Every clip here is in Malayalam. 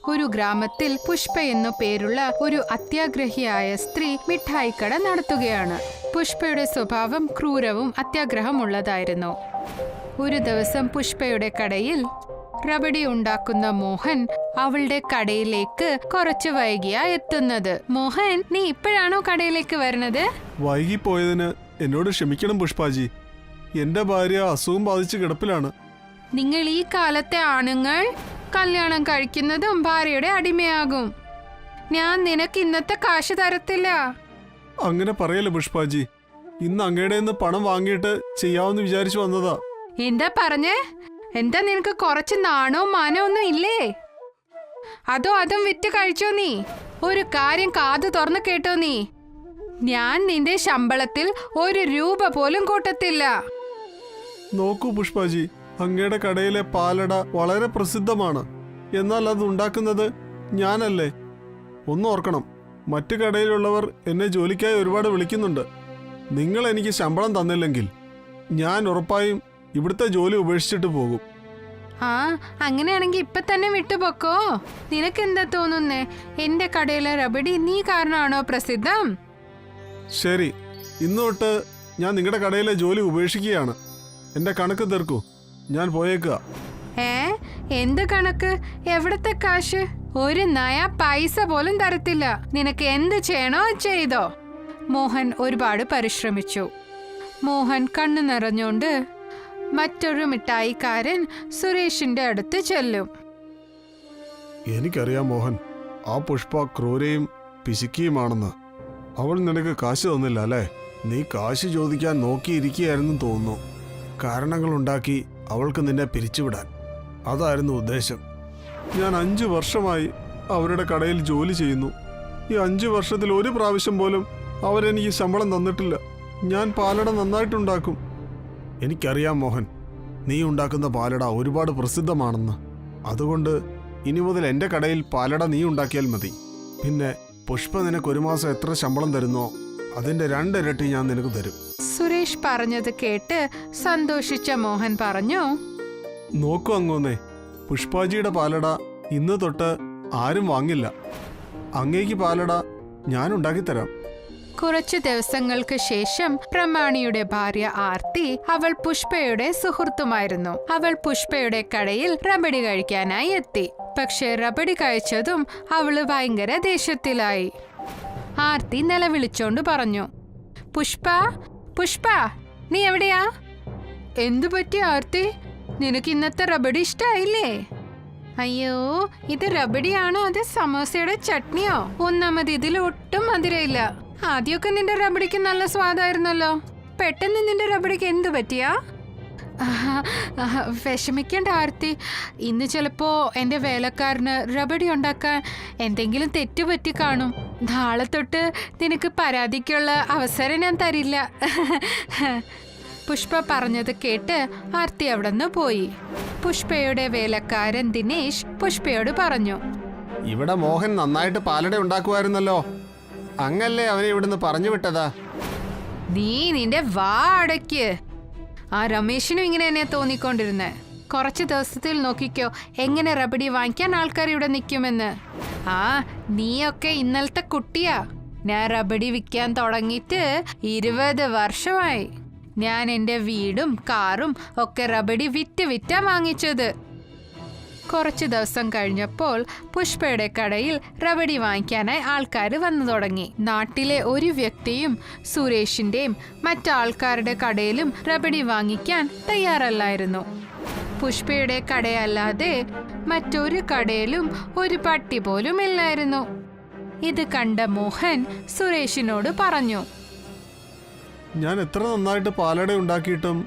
ഒരു ഗ്രാമത്തിൽ പുഷ്പ എന്നു പേരുള്ള ഒരു അത്യാഗ്രഹിയായ സ്ത്രീ മിഠായിക്കട നടത്തുകയാണ്. പുഷ്പയുടെ സ്വഭാവം ക്രൂരവും അത്യാഗ്രഹമുള്ളതായിരുന്നു. ഒരു ദിവസം പുഷ്പയുടെ കടയിൽ റബഡി ഉണ്ടാക്കുന്ന മോഹൻ അവളുടെ കടയിലേക്ക് കുറച്ച് വൈകിയാ എത്തുന്നത്. മോഹൻ, നീ ഇപ്പോഴാണോ കടയിലേക്ക് വരുന്നത്? വൈകിപ്പോയതിന് എന്നോട് ക്ഷമിക്കണം പുഷ്പാജി. എന്റെ ഭാര്യ അസുഖം ബാധിച്ച് കിടപ്പിലാണ്. നിങ്ങൾ ഈ കാലത്തെ ആണുങ്ങൾ കല്യാണം കഴിക്കുന്നതും ഭാര്യയുടെ അടിമയാകും. ഞാൻ നിനക്ക് ഇന്നത്തെ കാശ് തരത്തില്ല. അങ്ങനെ പറയല്ലേ പുഷ്പാജി. ഇന്ന് അങ്ങയുടെ പണം വാങ്ങിയിട്ട് ചെയ്യാമെന്ന് വിചാരിച്ചു വന്നതാ. എന്താ പറഞ്ഞേ? എന്താ നിനക്ക് കുറച്ച് നാണോ മാനോ ഒന്നും ഇല്ലേ? അതും വിറ്റ് കഴിച്ചോ നീ? ഒരു കാര്യം കാതു തുറന്ന് കേട്ടോ നീ, ഞാൻ നിന്റെ ശമ്പളത്തിൽ 1 രൂപ പോലും കൂട്ടത്തില്ല. നോക്കൂ പുഷ്പാജി, അങ്ങയുടെ കടയിലെ പാലട വളരെ പ്രസിദ്ധമാണ്. എന്നാൽ അത് ഉണ്ടാക്കുന്നത് ഞാനല്ലേ. ഒന്നോർക്കണം, മറ്റു കടയിലുള്ളവർ എന്നെ ജോലിക്കായി ഒരുപാട് വിളിക്കുന്നുണ്ട്. നിങ്ങൾ എനിക്ക് ശമ്പളം തന്നില്ലെങ്കിൽ ഞാൻ ഉറപ്പായും ഇവിടുത്തെ ജോലി ഉപേക്ഷിച്ചിട്ട് പോകും. അങ്ങനെയാണെങ്കിൽ ഇപ്പൊ തന്നെ വിട്ടുപോക്കോ. നിനക്കെന്താ തോന്നുന്നേ? എന്റെ കടയിലെ റബഡി നീ കാരണമാണോ പ്രസിദ്ധം? ശരി, ഇന്ന് തൊട്ട് ഞാൻ നിങ്ങളുടെ കടയിലെ ജോലി ഉപേക്ഷിക്കുകയാണ്. എന്റെ കണക്ക് തീർക്കൂ, ഞാൻ പോയേക്കുക. എന്ത് കണക്ക്? എവിടത്തെ കാശ്? 1 നയാ പൈസ പോലും തരത്തില്ല. നിനക്ക് എന്ത് ചെയ്യണോ ചെയ്തോ. മോഹൻ ഒരുപാട് പരിശ്രമിച്ചു. മോഹൻ കണ്ണു നിറഞ്ഞോണ്ട് മറ്റൊരു മിഠായിക്കാരൻ സുരേഷിന്റെ അടുത്ത് ചെല്ലും. എനിക്കറിയാം മോഹൻ, ആ പുഷ്പ ക്രൂരയും പിശുക്കിയുമാണെന്ന്. അവൾ നിനക്ക് കാശ് തന്നില്ല അല്ലേ? നീ കാശ് ചോദിക്കാൻ നോക്കിയിരിക്കുകയായിരുന്നു തോന്നുന്നു. കാരണങ്ങളുണ്ടാക്കി അവൾക്ക് നിന്നെ പിരിച്ചുവിടാൻ. അതായിരുന്നു ഉദ്ദേശം. ഞാൻ 5 വർഷമായി അവരുടെ കടയിൽ ജോലി ചെയ്യുന്നു. ഈ 5 വർഷത്തിൽ 1 പ്രാവശ്യം പോലും അവരെനിക്ക് ശമ്പളം തന്നിട്ടില്ല. ഞാൻ പാലട നന്നായിട്ടുണ്ടാക്കും. എനിക്കറിയാം മോഹൻ, നീ ഉണ്ടാക്കുന്ന പാലട ഒരുപാട് പ്രസിദ്ധമാണെന്ന്. അതുകൊണ്ട് ഇനി മുതൽ എൻ്റെ കടയിൽ പാലട നീ ഉണ്ടാക്കിയാൽ മതി. പിന്നെ പുഷ്പ നിനക്ക് 1 മാസം എത്ര ശമ്പളം തരുന്നോ അതിന്റെ 2 ഇരട്ടി ഞാൻ നിനക്ക് തരും. സുരേഷ് പറഞ്ഞത് കേട്ട് സന്തോഷിച്ച മോഹൻ പറഞ്ഞു, നോക്കൂ അങ്ങോന്നേ, പുഷ്പാജിയുടെ പാലട ഇന്ന് തൊട്ട് ആരും വാങ്ങില്ല. അങ്ങേക്ക് പാലട ഞാൻ ഉണ്ടാക്കിത്തരാം. കുറച്ചു ദിവസങ്ങൾക്ക് ശേഷം പ്രമാണിയുടെ ഭാര്യ ആർത്തി, അവൾ പുഷ്പയുടെ സുഹൃത്തുമായിരുന്നു. അവൾ പുഷ്പയുടെ കടയിൽ റബഡി കഴിക്കാനായി എത്തി. പക്ഷെ റബഡി കഴിച്ചതും അവള് ഭയങ്കര ദേഷ്യത്തിലായി. ആർത്തി നിലവിളിച്ചോണ്ട് പറഞ്ഞു, പുഷ്പ പുഷ്പ, നീ എവിടെയാ? എന്തു പറ്റി ആർത്തി? നിനക്ക് ഇന്നത്തെ റബഡി ഇഷ്ടായില്ലേ? അയ്യോ, ഇത് റബഡിയാണോ അത് സമോസയുടെ ചട്നിയോ? ഒന്നാമത് ഇതിൽ ഒട്ടും മധുരയില്ല. ആദ്യമൊക്കെ നിന്റെ റബഡിക്ക് നല്ല സ്വാദായിരുന്നല്ലോ. പെട്ടെന്ന് നിന്റെ റബഡിക്ക് എന്തു പറ്റിയാ? വിഷമിക്കേണ്ട ആർത്തി, ഇന്ന് ചിലപ്പോ എന്റെ വേലക്കാരന് റബഡി ഉണ്ടാക്കാൻ എന്തെങ്കിലും തെറ്റുപറ്റി കാണും. നാളെ തൊട്ട് നിനക്ക് പരാതിക്കുള്ള അവസരം ഞാൻ തരില്ല. പുഷ്പ പറഞ്ഞത് കേട്ട് ആർത്തി അവിടുന്ന് പോയി. പുഷ്പയുടെ വേലക്കാരൻ ദിനേശ് പുഷ്പയോട് പറഞ്ഞു, ഇവിടെ മോഹൻ നന്നായിട്ട് പാലട ഉണ്ടാക്കുമായിരുന്നല്ലോ. അങ്ങല്ലേ അവനെ ഇവിടുന്ന് പറഞ്ഞു വിട്ടതാ. നീ നിന്റെ വാ അടയ്ക്ക്. ആ രമേശിനും ഇങ്ങനെ തന്നെ തോന്നിക്കൊണ്ടിരുന്നേ. കുറച്ച് ദിവസത്തിൽ നോക്കിക്കോ എങ്ങനെ റബഡി വാങ്ങിക്കാൻ ആൾക്കാർ ഇവിടെ നിൽക്കുമെന്ന്. നീയൊക്കെ ഇന്നലത്തെ കുട്ടിയാ. ഞാൻ റബഡി വിൽക്കാൻ തുടങ്ങിയിട്ട് 20 വർഷമായി. ഞാൻ എൻ്റെ വീടും കാറും ഒക്കെ റബഡി വിറ്റാ വാങ്ങിച്ചത്. കുറച്ചു ദിവസം കഴിഞ്ഞപ്പോൾ പുഷ്പയുടെ കടയിൽ റബഡി വാങ്ങിക്കാനായി ആൾക്കാർ വന്നു തുടങ്ങി. നാട്ടിലെ ഒരു വ്യക്തിയും സുരേഷിന്റെയും മറ്റാൾക്കാരുടെ കടയിലും റബഡി വാങ്ങിക്കാൻ തയ്യാറല്ലായിരുന്നു. പുഷ്പയുടെ കടയല്ലാതെ മറ്റൊരു കടയിലും ഒരു പട്ടി പോലും ഇല്ലായിരുന്നു. ഇത് കണ്ട മോഹൻ സുരേഷിനോട് പറഞ്ഞു, ഞാൻ എത്ര നന്നായിട്ട് പാലട ഉണ്ടാക്കിയിട്ടും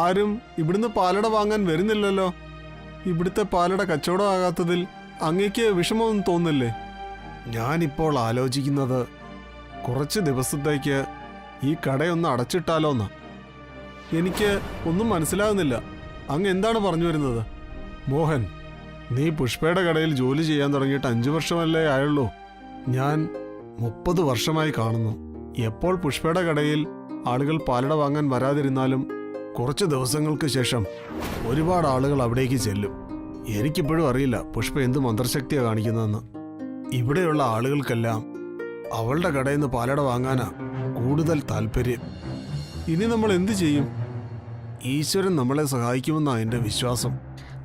ആരും ഇവിടുന്ന് പാലട വാങ്ങാൻ വരുന്നില്ലല്ലോ. ഇവിടുത്തെ പാലട കച്ചവടമാകാത്തതിൽ അങ്ങേക്ക് വിഷമമൊന്നും തോന്നില്ലേ? ഞാനിപ്പോൾ ആലോചിക്കുന്നത് കുറച്ച് ദിവസത്തേക്ക് ഈ കടയൊന്ന് അടച്ചിട്ടാലോന്ന്. എനിക്ക് ഒന്നും മനസ്സിലാകുന്നില്ല. അങ്ങ് എന്താണ് പറഞ്ഞു വരുന്നത്? മോഹൻ, നീ പുഷ്പയുടെ കടയിൽ ജോലി ചെയ്യാൻ തുടങ്ങിയിട്ട് 5 വർഷമല്ലേ ആയുള്ളൂ. ഞാൻ 30 വർഷമായി കാണുന്നു. എപ്പോൾ പുഷ്പയുടെ കടയിൽ ആളുകൾ പാലട വാങ്ങാൻ വരാതിരുന്നാലും കുറച്ച് ദിവസങ്ങൾക്ക് ശേഷം ഒരുപാട് ആളുകൾ അവിടേക്ക് ചെല്ലും. എനിക്കിപ്പോഴും അറിയില്ല പുഷ്പ എന്ത് മന്ത്രശക്തിയാ കാണിക്കുന്നതെന്ന്. ഇവിടെയുള്ള ആളുകൾക്കെല്ലാം അവളുടെ കടയിൽ നിന്ന് പാലട വാങ്ങാനാ കൂടുതൽ താല്പര്യം. ഇനി നമ്മൾ എന്തു ചെയ്യും? ഈശ്വരൻ നമ്മളെ സഹായിക്കുമെന്നാണ് എൻ്റെ വിശ്വാസം.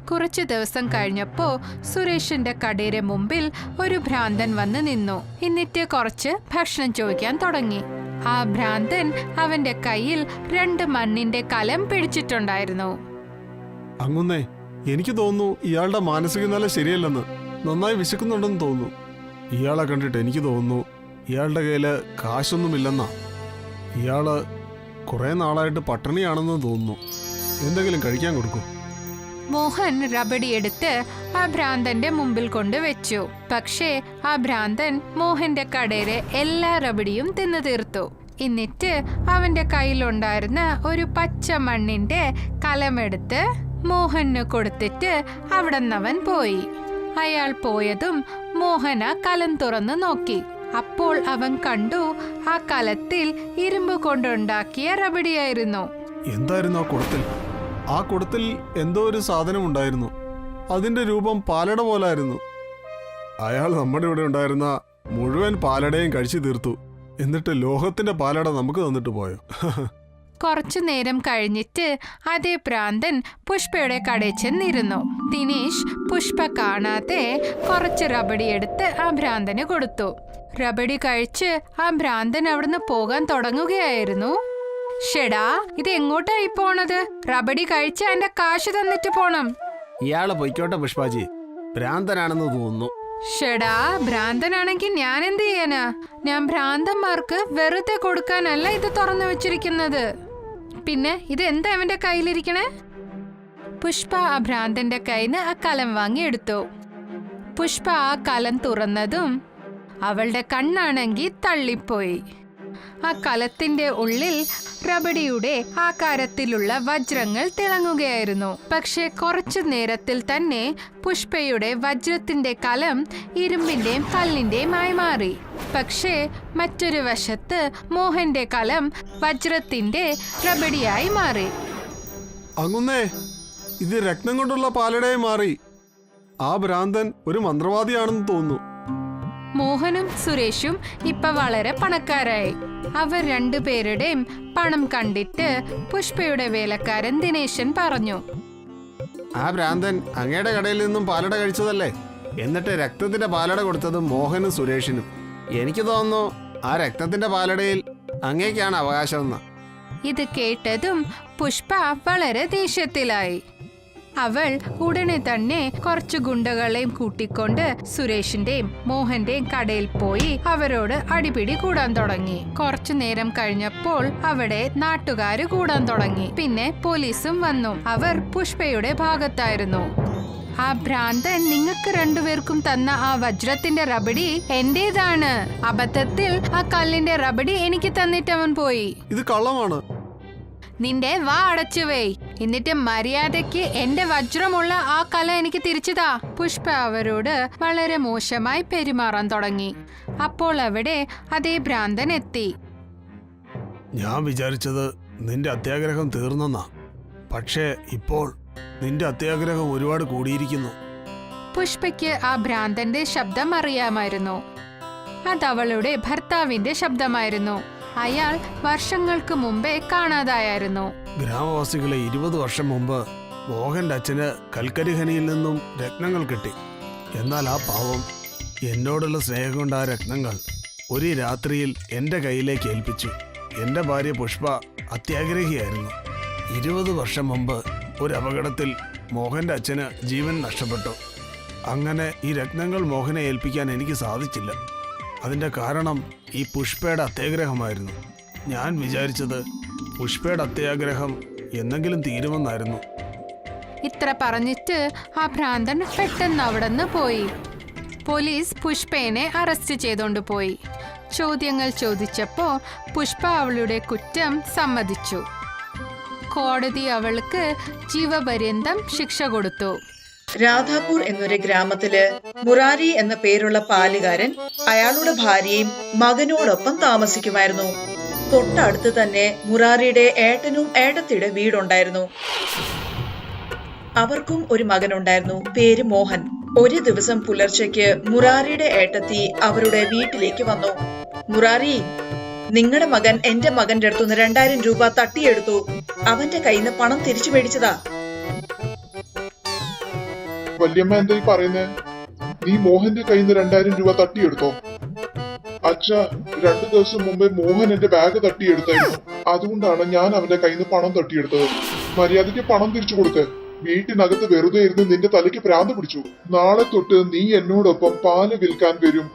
കുറച്ചു ദിവസം കഴിഞ്ഞപ്പോ സുരേഷിന്റെ കടയുടെ മുമ്പിൽ ഒരു ഭ്രാന്തൻ വന്ന് നിന്നു. എന്നിട്ട് കുറച്ച് ഭക്ഷണം ചോദിക്കാൻ തുടങ്ങി. ആ ഭ്രാന്തൻ അവന്റെ കയ്യിൽ 2 മണ്ണിന്റെ കലം പിടിച്ചിട്ടുണ്ടായിരുന്നു. അങ്ങുന്നേ, എനിക്ക് തോന്നുന്നു ഇയാളുടെ മാനസിക നില ശരിയല്ലെന്ന്. നന്നായി വിശക്കുന്നുണ്ടെന്ന് തോന്നുന്നു. ഇയാളെ കണ്ടിട്ട് എനിക്ക് തോന്നുന്നു ഇയാളുടെ കയ്യില് കാശൊന്നുമില്ലെന്നാ. ഇയാള് കുറെ നാളായിട്ട് പട്ടിണിയാണെന്ന് തോന്നുന്നു. എന്തെങ്കിലും കഴിക്കാൻ കൊടുക്കൂ. മോഹൻ റബഡി എടുത്ത് ആ ഭ്രാന്തന്റെ മുമ്പിൽ കൊണ്ടുവച്ചു. പക്ഷേ ആ ഭ്രാന്തൻ മോഹന്റെ കടയിലെ എല്ലാ റബഡിയും തിന്നു തീർത്തു. എന്നിട്ട് അവന്റെ കയ്യിലുണ്ടായിരുന്ന ഒരു പച്ച മണ്ണിന്റെ കലമെടുത്ത് മോഹന് കൊടുത്തിട്ട് അവിടെ നിന്നവൻ പോയി. അയാൾ പോയതും മോഹൻ ആ കലം തുറന്നു നോക്കി. അപ്പോൾ അവൻ കണ്ടു ആ കലത്തിൽ ഇരുമ്പ് കൊണ്ടുണ്ടാക്കിയ റബഡിയായിരുന്നു. എന്തായിരുന്നു ആ കുടത്തിൽ? ആ കുടത്തിൽ എന്തോ ഒരു സാധനം ഉണ്ടായിരുന്നു. അതിന്റെ രൂപം പാലട പോലായിരുന്നു. അയാൾ നമ്മുടെ ഇവിടെ ഉണ്ടായിരുന്ന മുഴുവൻ പാലടയും കഴിച്ചു തീർത്തു. എന്നിട്ട് ലോഹത്തിന്റെ പാലട നമുക്ക് തന്നിട്ട് പോയോ? കുറച്ചു നേരം കഴിഞ്ഞിട്ട് അതേ ഭ്രാന്തൻ പുഷ്പയുടെ കടയിൽ ചെന്നിരുന്നു. ദിനേശ് പുഷ്പ കാണാതെ കുറച്ച് റബഡി എടുത്ത് ആ ഭ്രാന്തന് കൊടുത്തു. റബഡി കഴിച്ച് ആ ഭ്രാന്തൻ അവിടുന്ന് പോകാൻ തുടങ്ങുകയായിരുന്നു. ഷെടാ, ഇത് എങ്ങോട്ടായി പോണത്? റബഡി കഴിച്ച് എന്റെ കാശ് തന്നിട്ട് പോണം. ഇയാളെ പൊയ്ക്കോട്ടെ പുഷ്പാജി, ഭ്രാന്തനാണെന്ന് തോന്നുന്നു. ഷെടാ, ഭ്രാന്തനാണെങ്കിൽ ഞാൻ എന്ത് ചെയ്യാനാ? ഞാൻ ഭ്രാന്തന്മാർക്ക് വെറുതെ കൊടുക്കാനല്ല ഇത് തുറന്നു വെച്ചിരിക്കുന്നത്. പിന്നെ ഇത് എന്താ അവന്റെ കയ്യിലിരിക്കണേ? പുഷ്പ ആ ഭ്രാന്തന്റെ കയ്യിന്ന് ആ കലം വാങ്ങി എടുത്തു. പുഷ്പ ആ കലം തുറന്നതും അവളുടെ കണ്ണാണെങ്കിൽ തള്ളിപ്പോയി. ആ കലത്തിന്റെ ഉള്ളിൽ റബഡിയുടെ ആകാരത്തിലുള്ള വജ്രങ്ങൾ തിളങ്ങുകയായിരുന്നു. പക്ഷെ കുറച്ചു നേരത്തിൽ തന്നെ പുഷ്പയുടെ വജ്രത്തിന്റെ കലം ഇരുമ്പിന്റെയും കല്ലിന്റെയും ആയി മാറി. പക്ഷേ മറ്റൊരു വശത്ത് മോഹന്റെ കലം വജ്രത്തിന്റെ റബഡിയായി മാറി. അങ്ങുന്നേ, ഇത് രക്തം കൊണ്ടുള്ള പാലടയായി മാറി. ആ ഭ്രാന്തൻ ഒരു മന്ത്രവാദിയാണെന്ന് തോന്നുന്നു. മോഹനും സുരേഷും ഇപ്പൊ വളരെ പണക്കാരായി. അവർ 2 പേരുടെയും പണം കണ്ടിട്ട് പുഷ്പയുടെ വേലക്കാരൻ ദിനേശൻ പറഞ്ഞു, ആ ഭ്രാന്തൻ അങ്ങയുടെ കടയിൽ നിന്നും പാലട കഴിച്ചതല്ലേ? എന്നിട്ട് രക്തത്തിന്റെ പാലട കൊടുത്തത് മോഹനും സുരേഷിനും. എനിക്ക് തോന്നുന്നു ആ രക്തത്തിന്റെ പാലടയിൽ അങ്ങേക്കാണ് അവകാശമെന്ന്. ഇത് കേട്ടതും പുഷ്പ വളരെ ദേഷ്യത്തിലായി. അവൾ ഉടനെ തന്നെ കുറച്ചു ഗുണ്ടകളെയും കൂട്ടിക്കൊണ്ട് സുരേഷിന്റെയും മോഹന്റെയും കടയിൽ പോയി അവരോട് അടിപിടി കൂടാൻ തുടങ്ങി. കുറച്ചു നേരം കഴിഞ്ഞപ്പോൾ അവിടെ നാട്ടുകാര് കൂടാൻ തുടങ്ങി. പിന്നെ പോലീസും വന്നു. അവർ പുഷ്പയുടെ ഭാഗത്തായിരുന്നു. ആ ഭ്രാന്തൻ നിങ്ങൾക്ക് 2 പേർക്കും തന്ന ആ വജ്രത്തിന്റെ റബഡി എന്റേതാണ്. അബദ്ധത്തിൽ ആ കല്ലിന്റെ റബഡി എനിക്ക് തന്നിട്ട് അവൻ പോയി. ഇത് കള്ളമാണ്. നിന്റെ വാ അടച്ചുവേ. എന്നിട്ട് മര്യാദയ്ക്ക് എന്റെ വജ്രമുള്ള ആ കല എനിക്ക് തിരിച്ചുതാ. പുഷ്പ അവരോട് വളരെ മോശമായി പെരുമാറാൻ തുടങ്ങി. അപ്പോൾ അവിടെ അതേ ഭ്രാന്തൻ എത്തി. ഞാൻ വിചാരിച്ചത് നിന്റെ അത്യാഗ്രഹം തീർന്നെന്നാ. പക്ഷേ ഇപ്പോൾ നിന്റെ അത്യാഗ്രഹം ഒരുപാട് കൂടിയിരിക്കുന്നു. പുഷ്പയ്ക്ക് ആ ഭ്രാന്തന്റെ ശബ്ദം അറിയാമായിരുന്നു. അതവളുടെ ഭർത്താവിന്റെ ശബ്ദമായിരുന്നു. അയാൾ വർഷങ്ങൾക്ക് മുമ്പേ കാണാതായിരുന്നു. ഗ്രാമവാസികളെ 20 വർഷം മുമ്പ് മോഹന്റെ അച്ഛന് കൽക്കരി ഖനിയിൽ നിന്നും രത്നങ്ങൾ കിട്ടി. എന്നാൽ ആ പാവം എന്നോടുള്ള സ്നേഹം കൊണ്ട് ആ രത്നങ്ങൾ ഒരു രാത്രിയിൽ എൻ്റെ കയ്യിലേക്ക് ഏൽപ്പിച്ചു. എൻ്റെ ഭാര്യ പുഷ്പ അത്യാഗ്രഹിയായിരുന്നു. 20 വർഷം മുമ്പ് ഒരു അപകടത്തിൽ മോഹന്റെ അച്ഛന് ജീവൻ നഷ്ടപ്പെട്ടു. അങ്ങനെ ഈ രത്നങ്ങൾ മോഹനെ ഏൽപ്പിക്കാൻ എനിക്ക് സാധിച്ചില്ല. അതിൻ്റെ കാരണം ഈ പുഷ്പയുടെ അത്യാഗ്രഹമായിരുന്നു. ഞാൻ വിചാരിച്ചത് പുഷ്പയുടെ അത്യാഗ്രഹം എന്നെങ്കിലും തീരുമെന്നായിരുന്നു. ഇത്ര പറഞ്ഞിട്ട് ആ ഭ്രാന്തൻ പെട്ടെന്ന് അവിടെ നിന്ന് പോയി. പോലീസ് പുഷ്പേനെ അറസ്റ്റ് ചെയ്തോണ്ട് പോയി. ചോദ്യങ്ങൾ ചോദിച്ചപ്പോ പുഷ്പ അവളുടെ കുറ്റം സമ്മതിച്ചു. കോടതി അവൾക്ക് ജീവപര്യന്തം ശിക്ഷ കൊടുത്തു. രാധാപൂർ എന്നൊരു ഗ്രാമത്തില് മുറാരി എന്ന പേരുള്ള പാലുകാരൻ അയാളുടെ ഭാര്യയും മകനോടൊപ്പം താമസിക്കുമായിരുന്നു. തൊട്ടടുത്ത് തന്നെ മുറാരിയുടെ ഏട്ടനും ഏട്ടത്തിയുടെ വീടുണ്ടായിരുന്നു. അവർക്കും ഒരു മകനുണ്ടായിരുന്നു, പേര് മോഹൻ. ഒരു ദിവസം പുലർച്ചയ്ക്ക് മുറാരിയുടെ ഏട്ടത്തി അവരുടെ വീട്ടിലേക്ക് വന്നു. മുറാരി, നിങ്ങളുടെ മകൻ എന്റെ മകന്റെ അടുത്തുനിന്ന് 2000 രൂപ തട്ടിയെടുത്തു. അവന്റെ കയ്യിൽ നിന്ന് പണം തിരിച്ചു മേടിച്ചതാ. വല്യമ്മ എന്തായി പറയുന്നേ? നീ മോഹന്റെ കയ്യിൽ നിന്ന് 2000 രൂപ തട്ടിയെടുത്തോ? അച്ഛ, 2 ദിവസം മുമ്പേ മോഹൻ എന്റെ ബാഗ് തട്ടിയെടുത്തായിരുന്നു. അതുകൊണ്ടാണ് ഞാൻ അവന്റെ കയ്യിൽ നിന്ന് പണം തട്ടിയെടുത്തത്. മര്യാദയ്ക്ക് പണം തിരിച്ചു കൊടുക്ക്. വീട്ടിനകത്ത് വെറുതെ ഇരുന്ന് നിന്റെ തലയ്ക്ക് ഭ്രാന്ത് പിടിച്ചു. നാളെ തൊട്ട് നീ എന്നോടൊപ്പം പാല് വിൽക്കാൻ വരും.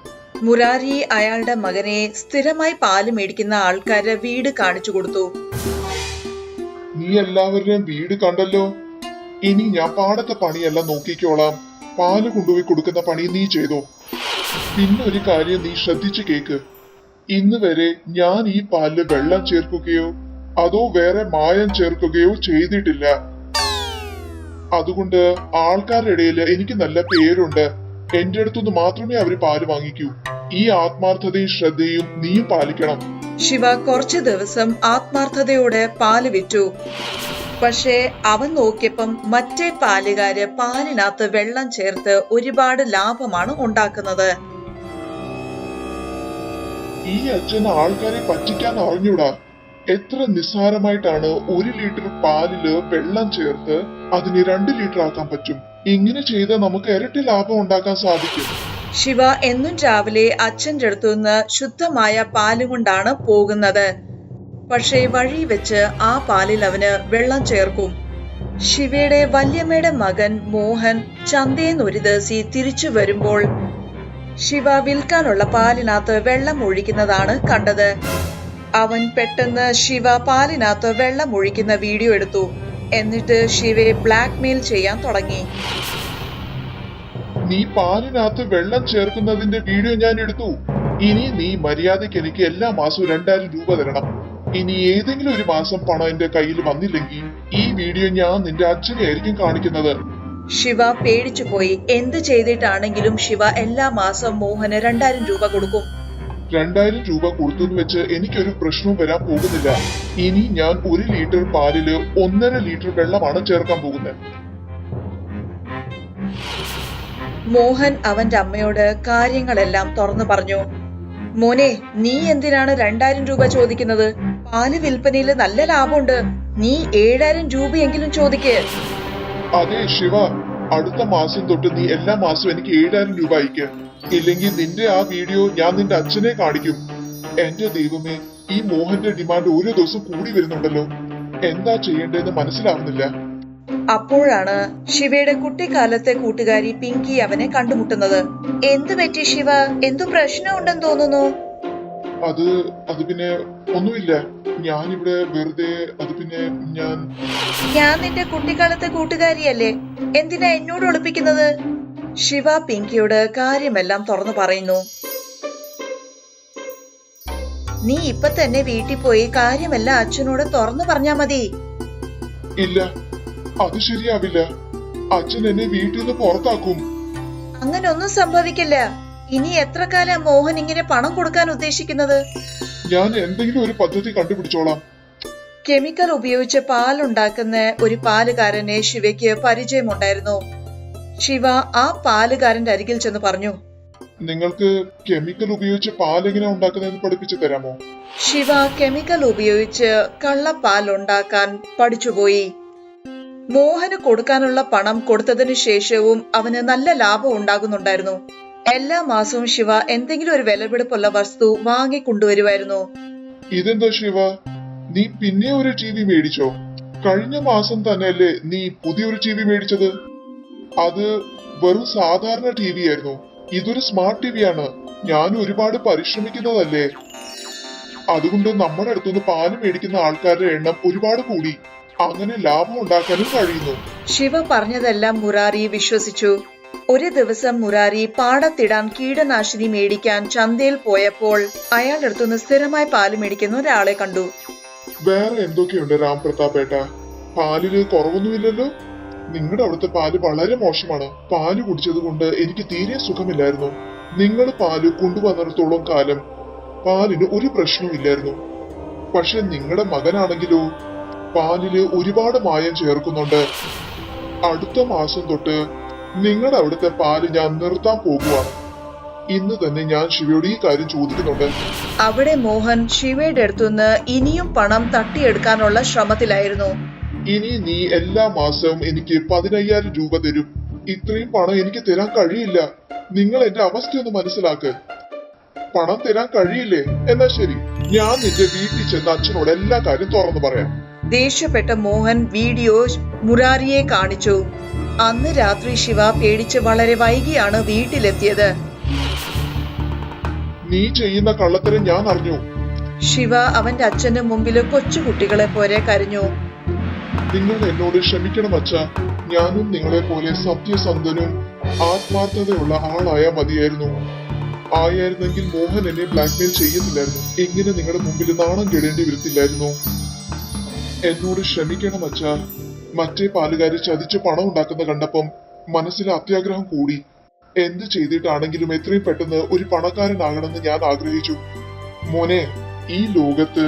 മുരാരി അയാളുടെ മകനെ സ്ഥിരമായി പാല് മേടിക്കുന്ന ആൾക്കാരുടെ വീട് കാണിച്ചു കൊടുത്തു. നീ എല്ലാവരുടെയും വീട് കണ്ടല്ലോ. ഇനി ഞാൻ പാടത്തെ പണിയെല്ലാം നോക്കിക്കോളാം. പാല് കൊണ്ടുപോയി കൊടുക്കുന്ന പണി നീ ചെയ്തോ. പിന്നെ ഒരു കാര്യം നീ ശ്രദ്ധിച്ചു കേക്ക്. ഇന്ന് വരെ ഞാൻ ഈ പാലില് വെള്ളം ചേർക്കുകയോ അതോ വേറെ മായം ചേർക്കുകയോ ചെയ്തിട്ടില്ല. അതുകൊണ്ട് ആൾക്കാരുടെ ഇടയിൽ എനിക്ക് നല്ല പേരുണ്ട്. എന്റെ അടുത്തുനിന്ന് മാത്രമേ അവര് പാല് വാങ്ങിക്കൂ. ഈ ആത്മാർത്ഥതയും ശ്രദ്ധയും നീയും പാലിക്കണം. ശിവ കുറച്ചു ദിവസം ആത്മാർത്ഥതയോടെ പാല് വിറ്റു. പക്ഷേ അവൻ നോക്കിയപ്പം മറ്റേ പാലുകാര് പാലിനകത്ത് വെള്ളം ചേർത്ത് ഒരുപാട് ലാഭമാണ് ഉണ്ടാക്കുന്നത്. ഈ അച്ഛൻ ആൾക്കാരെ പറ്റിക്കാൻ അറിഞ്ഞൂടാ. എത്ര നിസ്സാരമായിട്ടാണ് 1 ലിറ്റർ പാലില് വെള്ളം ചേർത്ത് അതിന് 2 ലിറ്റർ ആക്കാൻ പറ്റും. ഇങ്ങനെ ചെയ്താൽ നമുക്ക് ഇരട്ടി ലാഭം ഉണ്ടാക്കാൻ സാധിക്കും. ശിവ എന്നും രാവിലെ അച്ഛന്റെ അടുത്തുനിന്ന് ശുദ്ധമായ പാലും കൊണ്ടാണ് പോകുന്നത്. പക്ഷേ വഴി വെച്ച് ആ പാലിൽ അവന് വെള്ളം ചേർക്കും. ശിവയുടെ വല്യമ്മയുടെ മകൻ മോഹൻ ചന്തയിൽ ഒരു ദിവസം തിരിച്ചു വരുമ്പോൾ ശിവ വിൽക്കാനുള്ള പാലിനകത്ത് വെള്ളം ഒഴിക്കുന്നതാണ് കണ്ടത്. അവൻ പെട്ടെന്ന് ശിവ പാലിനകത്ത് വെള്ളം ഒഴിക്കുന്ന വീഡിയോ എടുത്തു. എന്നിട്ട് ശിവയെ ബ്ലാക്ക്മെയിൽ ചെയ്യാൻ തുടങ്ങി. നീ പാലിനകത്ത് വെള്ളം ചേർക്കുന്നതിന്റെ വീഡിയോ ഞാൻ എടുത്തു. ഇനി നീ മര്യാദയ്ക്ക് എനിക്ക് എല്ലാ മാസവും 2000 രൂപ തരണം. ഇനി ഏതെങ്കിലും ഒരു മാസം പണം എന്റെ കയ്യിൽ വന്നില്ലെങ്കിൽ ഈ വീഡിയോ ഞാൻ നിന്റെ അച്ഛനെ ആയിരിക്കും കാണിക്കുന്നത്. ശിവ പേടിച്ചു പോയി. എന്ത് ചെയ്തിട്ടാണെങ്കിലും ശിവ എല്ലാ മാസവും മോഹന് 2000 രൂപ കൊടുക്കും. 2000 രൂപ കൊടുത്തെന്ന് വെച്ച് എനിക്കൊരു പ്രശ്നവും വരാൻ പോകുന്നില്ല. ഇനി ഞാൻ 1 ലിറ്റർ പാലില് 1.5 ലിറ്റർ വെള്ളമാണ് ചേർക്കാൻ പോകുന്നത്. മോഹൻ അവന്റെ അമ്മയോട് കാര്യങ്ങളെല്ലാം തുറന്നു പറഞ്ഞു. മോനെ, നീ എന്തിനാണ് 2000 രൂപ ചോദിക്കുന്നത്? പാല് വിൽപ്പനയിൽ നല്ല ലാഭമുണ്ട്. നീ 7000 രൂപയെങ്കിലും ചോദിക്ക്. അതെ ശിവ, അടുത്ത മാസം തൊട്ട് നീ എല്ലാ മാസവും എനിക്ക് 7000 രൂപ അയക്ക്. ഇല്ലെങ്കിൽ നിന്റെ ആ വീഡിയോ ഞാൻ നിന്റെ അച്ഛനെ കാണിക്കും. എന്റെ ദൈവമേ, ഈ മോഹന്റെ ഡിമാൻഡ് ഓരോ ദിവസം കൂടി വരുന്നുണ്ടല്ലോ. എന്താ ചെയ്യേണ്ടതെന്ന് മനസ്സിലാവുന്നില്ല. അപ്പോഴാണ് ശിവയുടെ കുട്ടിക്കാലത്തെ കൂട്ടുകാരി പിങ്കി അവനെ കണ്ടുമുട്ടുന്നത്. എന്തു പറ്റി ശിവ? എന്തു പ്രശ്നമുണ്ടെന്ന് തോന്നുന്നു? അത് പിന്നെ ഒന്നുമില്ല. ഞാനിവിടെ വെറുതെ ഞാൻ നിന്റെ കുട്ടിക്കാലത്തെ കൂട്ടുകാരിയല്ലേ? എന്തിനാ എന്നോട് ഒളിപ്പിക്കുന്നത്? ശിവ പിങ്കിയോട് കാര്യമെല്ലാം തുറന്നു പറയുന്നു. നീ ഇപ്പൊ തന്നെ വീട്ടിൽ പോയി കാര്യമെല്ലാം അച്ഛനോട് തുറന്നു പറഞ്ഞാ മതി. ഇല്ല, അത് ശരിയാവില്ല. അച്ഛൻ എന്നെ വീട്ടിൽ നിന്ന് പുറത്താക്കും. അങ്ങനെ ഒന്നും സംഭവിക്കില്ല. ഇനി എത്ര കാലം മോഹൻ ഇങ്ങനെ പണം കൊടുക്കാൻ ഉദ്ദേശിക്കുന്നത്? ഞാൻ എന്തെങ്കിലും ഒരു പദ്ധതി കണ്ടുപിടിച്ചോളാം. കെമിക്കൽ ഉപയോഗിച്ച് പാലുണ്ടാക്കുന്ന ഒരു പാലുകാരനെ ശിവയ്ക്ക് പരിചയമുണ്ടായിരുന്നു. ശിവ ആ പാലുകാരന്റെ അരികിൽ ചെന്ന് പറഞ്ഞു, നിങ്ങൾക്ക് കെമിക്കൽ ഉപയോഗിച്ച് പാലെങ്ങനെ ഉണ്ടാക്കുന്നതെന്ന് പഠിപ്പിച്ചു തരാമോ? ശിവ കെമിക്കൽ ഉപയോഗിച്ച് കള്ളപ്പാൽ ഉണ്ടാക്കാൻ പഠിച്ചുപോയി. മോഹന് കൊടുക്കാനുള്ള പണം കൊടുത്തതിനു ശേഷവും അവന് നല്ല ലാഭം ഉണ്ടാകുന്നുണ്ടായിരുന്നു. എല്ലാ മാസവും ശിവ എന്തെങ്കിലും ഒരു വിലപിടിപ്പുള്ള വസ്തു വാങ്ങിക്കൊണ്ടുവരുമായിരുന്നു. ഇതെന്താ ശിവ, നീ പിന്നെ ഒരു ടി.വി മേടിച്ചോ? കഴിഞ്ഞ മാസം തന്നെയല്ലേ നീ പുതിയൊരു ടി.വി മേടിച്ചത്? അത് വെറും സാധാരണ ടി.വി ആയിരുന്നു. ഇതൊരു സ്മാർട്ട് ടി.വിയാണ്. ഞാൻ ഒരുപാട് പരിശ്രമിക്കുന്നതല്ലേ. അതുകൊണ്ട് നമ്മുടെ അടുത്തുനിന്ന് പാല് മേടിക്കുന്ന ആൾക്കാരുടെ എണ്ണം ഒരുപാട് കൂടി. അങ്ങനെ ലാഭം ഉണ്ടാക്കാനും കഴിയുന്നു. ശിവ പറഞ്ഞതെല്ലാം മുരാരി വിശ്വസിച്ചു. ഒരു ദിവസം മുരാരി പാടത്തിടാൻ കീടനാശിനി മേടിക്കാൻ ചന്തയിൽ പോയപ്പോൾ അയാളുടെ അടുത്തുനിന്ന് സ്ഥിരമായി പാല് മേടിക്കുന്ന ഒരാളെ കണ്ടു. വേറെ എന്തൊക്കെയുണ്ട് രാംപ്രതാപേട്ട? പാലില് കുറവൊന്നുമില്ലല്ലോ. നിങ്ങളുടെ അവിടുത്തെ പാല് വളരെ മോശമാണ്. പാല് കുടിച്ചത് കൊണ്ട് എനിക്ക് തീരെ സുഖമില്ലായിരുന്നു. നിങ്ങൾ പാല് കൊണ്ടുവന്നിടത്തോളം കാലം പാലിന് ഒരു പ്രശ്നവുമില്ലായിരുന്നു. പക്ഷെ നിങ്ങളുടെ മകനാണെങ്കിലോ പാലില് ഒരുപാട് മായം ചേർക്കുന്നുണ്ട്. അടുത്ത മാസം തൊട്ട് നിങ്ങളുടെ അവിടുത്തെ പാല് ഞാൻ നിർത്താൻ പോകുവാണ്. ഇന്ന് തന്നെ ഞാൻ ശിവയോട് ഈ കാര്യം ചോദിക്കുന്നുണ്ട്. അവിടെ മോഹൻ ശിവയുടെ അടുത്തുനിന്ന് ഇനിയും പണം തട്ടിയെടുക്കാനുള്ള ശ്രമത്തിലായിരുന്നു. ഇനി നീ എല്ലാ മാസവും എനിക്ക് 15,000 രൂപ തരും. ഇത്രയും പണം എനിക്ക് തരാൻ കഴിയില്ല. നിങ്ങൾ എന്റെ അവസ്ഥയൊന്ന് മനസ്സിലാക്ക്. പണം തരാൻ കഴിയില്ലേ? എന്നാ ശരി, ഞാൻ നിന്റെ വീട്ടിൽ ചെന്ന് അച്ഛനോട് എല്ലാ കാര്യം തുറന്നു പറയാം. ദേഷ്യപ്പെട്ട മോഹൻ വീഡിയോ മുരാരിയെ കാണിച്ചു. അന്ന് രാത്രി ശിവ പേടിച്ച് വളരെ വൈകിയാണ് വീട്ടിലെത്തിയത്. നീ ചെയ്യുന്ന കള്ളത്തരം ഞാൻ അറിഞ്ഞു. ശിവ അവന്റെ അച്ഛന് മുമ്പില് കൊച്ചുകുട്ടികളെ പോലെ കരഞ്ഞു. നിങ്ങൾ എന്നോട് ക്ഷമിക്കണം അച്ഛാ. ഞാനും നിങ്ങളെ പോലെ സത്യസന്ധനും ആത്മാർത്ഥതയുള്ള ആളായാ മതിയായിരുന്നു. ആയിരുന്നെങ്കിൽ മോഹൻ എന്നെ ബ്ലാക്ക്മെയിൽ ചെയ്യുന്നില്ലായിരുന്നു. എങ്ങനെ നിങ്ങളുടെ മുമ്പിൽ നാണം കെടേണ്ടി വരത്തില്ലായിരുന്നു. എന്നോട് ക്ഷമിക്കണം അച്ഛാ. മറ്റേ പാലുകാരെ ചതിച്ച് പണം ഉണ്ടാക്കുന്ന കണ്ടപ്പം മനസ്സിലെ അത്യാഗ്രഹം കൂടി. എന്ത് ചെയ്തിട്ടാണെങ്കിലും എത്രയും പെട്ടെന്ന് ഒരു പണക്കാരനാകണമെന്ന് ഞാൻ ആഗ്രഹിച്ചു. മോനെ, ഈ ലോകത്ത്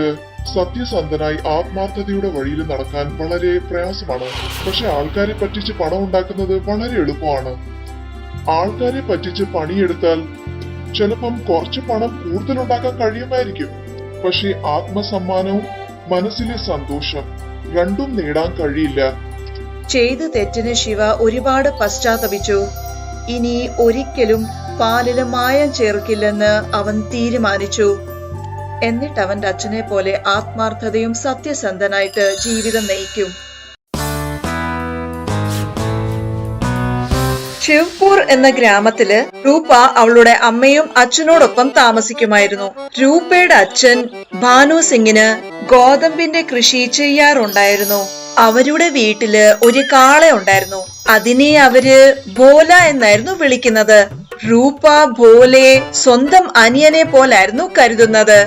സത്യസന്ധനായി ആത്മാർത്ഥതയുടെ വഴിയിൽ നടക്കാൻ വളരെ പ്രയാസമാണ്. പക്ഷെ ആൾക്കാരെ പറ്റിച്ച് പണം ഉണ്ടാക്കുന്നത് വളരെ എളുപ്പമാണ്. ആൾക്കാരെ പറ്റിച്ച് പണിയെടുത്താൽ ചിലപ്പം കുറച്ച് പണം കൂടുതൽ ഉണ്ടാക്കാൻ കഴിയുമായിരിക്കും. പക്ഷെ ആത്മസമ്മാനവും മനസ്സിലെ സന്തോഷം രണ്ടും നേടാൻ കഴിയില്ല. ചെയ്ത തെറ്റിന് ശിവ ഒരുപാട് പശ്ചാത്തപിച്ചു. ഇനി ഒരിക്കലും പാലില് മായം ചേർക്കില്ലെന്ന് അവൻ തീരുമാനിച്ചു. എന്നിട്ട് അവന്റെ അച്ഛനെ പോലെ ആത്മാർത്ഥതയും സത്യസന്ധനായിട്ട് ജീവിതം നയിക്കും. ശിവ്പൂർ എന്ന ഗ്രാമത്തില് രൂപ അവളുടെ അമ്മയും അച്ഛനോടൊപ്പം താമസിക്കുമായിരുന്നു. രൂപയുടെ അച്ഛൻ ഭാനു സിംഗിന് ഗോതമ്പിന്റെ കൃഷി ചെയ്യാറുണ്ടായിരുന്നു. അവരുടെ വീട്ടില് ഒരു കാള ഉണ്ടായിരുന്നു. അതിനെ അവര് ഭോല എന്നായിരുന്നു വിളിക്കുന്നത്. രൂപ ഭോലെ സ്വന്തം അനിയനെ പോലായിരുന്നു കരുതുന്നത്.